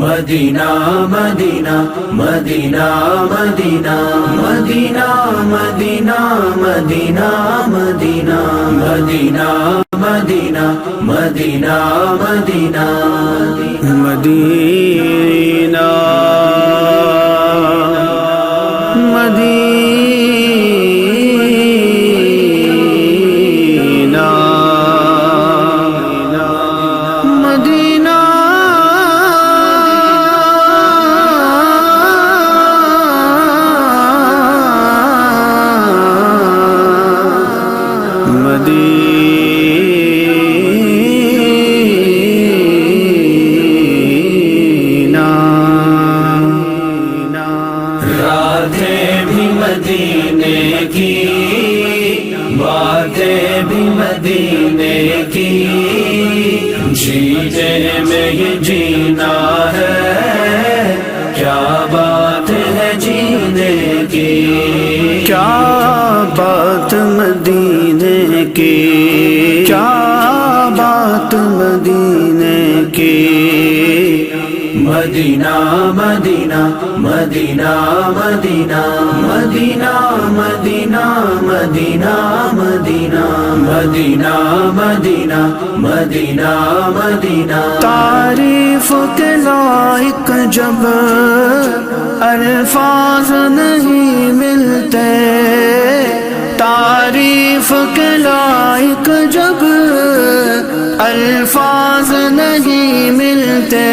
مدینہ مدینہ مدینہ مدینہ مدینہ مدینہ مدینہ مدینہ مدینہ مدینہ مدینہ مدینہ مدینہ راتیں بھی مدینے کی باتیں بھی مدینے کی جینے میں یہ جینا ہے کیا بات ہے جینے کی کیا بات مدینے کی کیا بات مدینے کی مدینہ مدینہ مدینہ مدینہ مدینہ مدینہ مدینہ مدینہ مدینہ مدینہ مدینہ مدینہ تعریف کے لائق جب الفاظ نہیں ملتے تعریف کے لائق جب الفاظ نہیں ملتے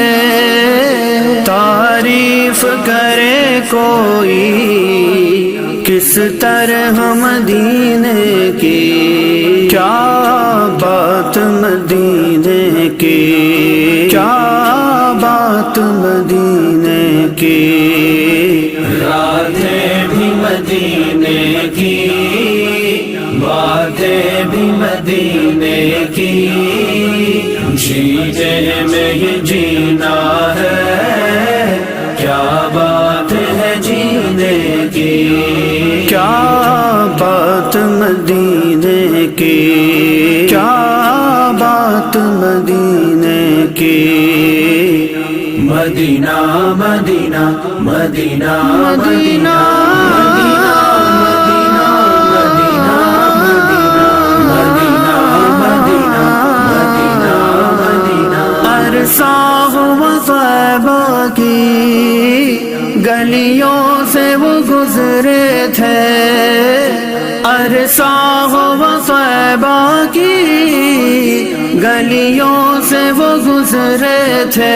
تعریف کرے کوئی کس طرح مدینے کی کیا بات مدینے کی کیا بات مدینے کی راتیں بھی مدینے کی باتیں بھی مدینے کی جینے میں یہ جینا ہے کیا بات ہے جینے کی کیا بات مدینے کی کیا بات مدینے کی مدینہ مدینہ مدینہ مدینہ طیبہ کی گلیوں سے وہ گزرے تھے عرصہ طیبہ کی گلیوں سے وہ گزرے تھے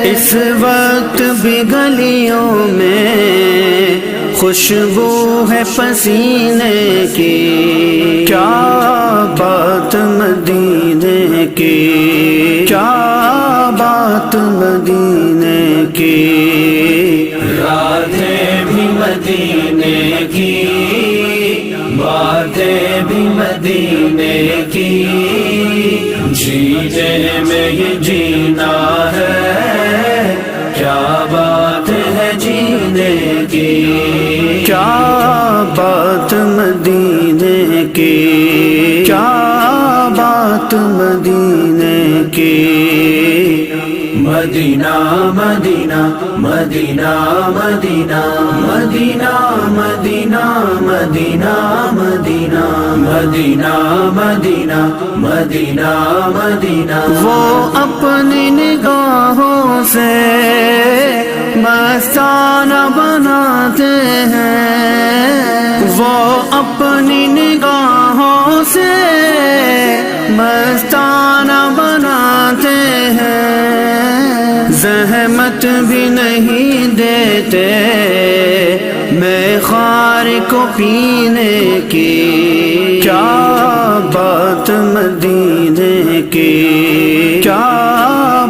اس وقت بھی گلیوں میں خوشبو ہے پسینے کی کیا بات مدینے کی کیا بات مدینے کی راتیں بھی مدینے کی باتیں بھی مدینے کی جینے میں یہ جینا ہے کیا بات ہے جینے کی کیا بات مدینے کی کیا بات مدینے کی مدینہ مدینہ مدینہ مدینہ مدینہ مدینہ مدینہ مدینہ مدینہ مدینہ مدینہ مدینہ وہ اپنی نگاہوں سے مستانہ بناتے ہیں وہ اپنی نگاہوں سے مستانہ بناتے ہیں زحمت بھی نہیں دیتے میں خار کو پینے کی کیا بات مدینے کی کیا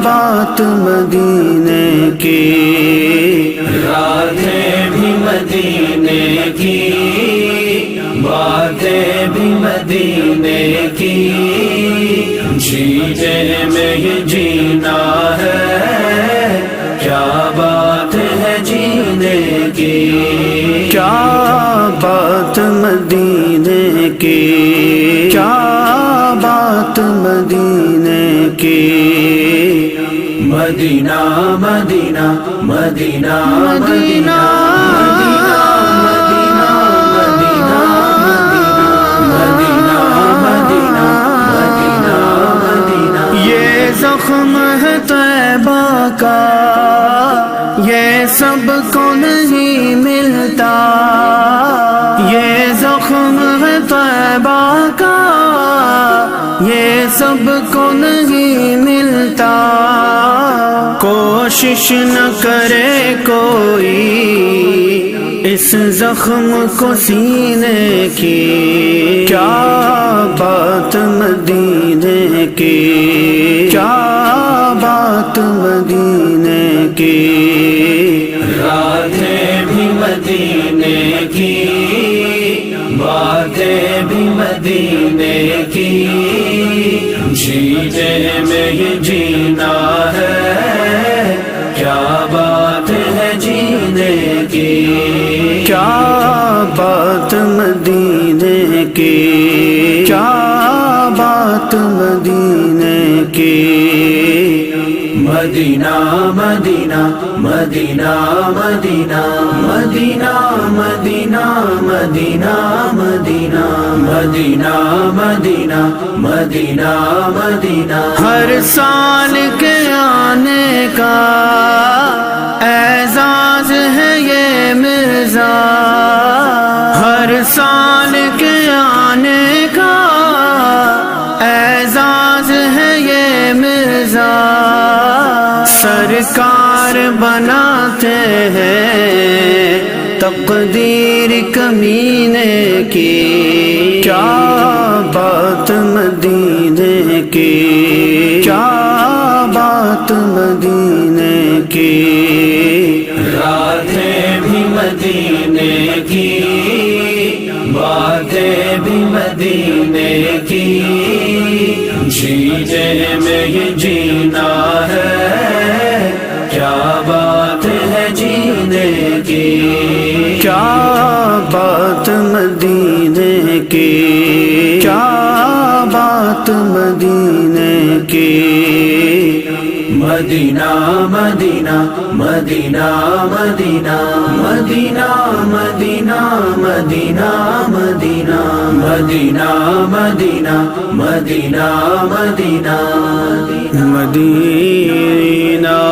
بات مدینے کی راتیں بھی مدینے کی باتیں بھی مدینے کی جینے میں یہ جینا ہے کیا بات ہے جینے کی کیا بات مدینے کی کیا بات مدینے کی مدینہ مدینہ مدینہ مدینہ زخم ہے طیبہ کا یہ سب کو نہیں ملتا، یہ زخم ہے طیبہ کا یہ سب کو نہیں ملتا، کوشش نہ کرے کوئی اس زخم کو سینے کی، کیا بات مدینے کی، کیا بات مدینے کی، راتیں بھی مدینے کی، باتیں بھی مدینے کی، جینے میں یہ جینا ہے، کیا بات ہے جینے کی، کیا بات مدینے کی، کیا بات مدینے کی، مدینہ مدینہ مدینہ مدینہ مدینہ مدینہ مدینہ مدینہ مدینہ مدینہ مدینہ مدینہ ہر سال کے آنے کا اعزاز ہے یہ مرزا، ہر سال کے آنے کا اعزاز ہے یہ مرزا، سرکار بناتے ہیں تقدیر کمینے کی، کیا بات مدینے کی، کیا بات مدینے کی، راتیں بھی مدینے کی، باتیں بھی مدینے کی، جینے میں یہ جینا ہے، کیا بات ہے جینے کی، کیا بات مدینے کی، کیا بات مدینے کی، مدینہ مدینہ مدینہ مدینہ مدینہ مدینہ مدینہ مدینہ مدینہ مدینہ مدینہ مدینہ مدینہ مدینہ مدینہ